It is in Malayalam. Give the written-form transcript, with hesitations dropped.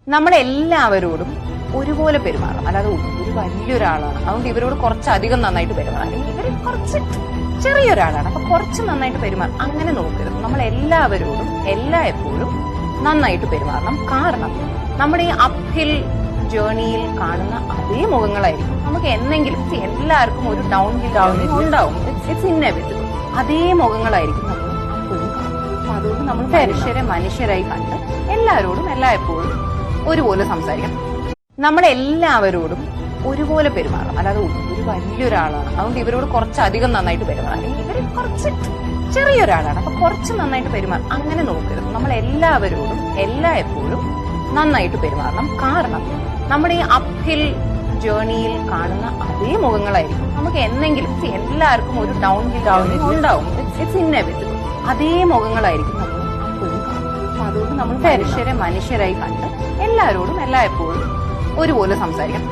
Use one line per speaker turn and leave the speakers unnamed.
നമ്മളെല്ലാവരോടും ഒരുപോലെ പെരുമാറണം. അല്ലാതെ ഒരു വലിയൊരാളാണ് അതുകൊണ്ട് ഇവരോട് കുറച്ചധികം നന്നായിട്ട് പെരുമാറണം, ഇവർ കുറച്ച് ചെറിയൊരാളാണ് അപ്പൊ കുറച്ച് നന്നായിട്ട് പെരുമാറണം, അങ്ങനെ നോക്കരുത്. നമ്മളെല്ലാവരോടും എപ്പോഴും നന്നായിട്ട് പെരുമാറണം. കാരണം നമ്മുടെ ഈ അപ്ഹിൽ ജേർണിയിൽ കാണുന്ന അതേ മുഖങ്ങളായിരിക്കും നമുക്ക് എന്തെങ്കിലും, എല്ലാവർക്കും ഒരു ഡൗൺ ഹിൽ ഉണ്ടാവും, ഇറ്റ്സ് ഇന്നെവിറ്റബിൾ. അതേ മുഖങ്ങളായിരിക്കും നമ്മൾ അപ്പോഴും കാണും. അപ്പൊ അതുകൊണ്ട് നമ്മൾ മനുഷ്യരായി കണ്ട് എല്ലാവരോടും എപ്പോഴും ഒരുപോലെ സംസാരിക്കണം. നമ്മളെല്ലാവരോടും ഒരുപോലെ പെരുമാറണം. അല്ലാതെ ഒരു വലിയൊരാളാണ് അതുകൊണ്ട് ഇവരോട് കുറച്ചധികം നന്നായിട്ട് പെരുമാറണം, ഇവർ കുറച്ച് ചെറിയൊരാളാണ് അപ്പൊ കുറച്ച് നന്നായിട്ട് പെരുമാറണം, അങ്ങനെ നോക്കരുത്. നമ്മളെല്ലാവരോടും എപ്പോഴും നന്നായിട്ട് പെരുമാറണം. കാരണം നമ്മുടെ ഈ അപ്ഹിൽ ജേർണിയിൽ കാണുന്ന അതേ മുഖങ്ങളായിരിക്കും നമുക്ക് എന്തെങ്കിലും, എല്ലാവർക്കും ഒരു ഡൗൺ ഹിൽ ഉണ്ടാവും, ഇറ്റ്സ് ഇന്നെവിറ്റബിൾ. അതേ മുഖങ്ങളായിരിക്കും നമ്മൾ അപ്പോഴും കാണും. അപ്പൊ അതുകൊണ്ട് നമ്മൾ മനുഷ്യരായി കണ്ട് എല്ലാവരോടും എപ്പോഴും ഒരുപോലെ സംസാരിക്കണം.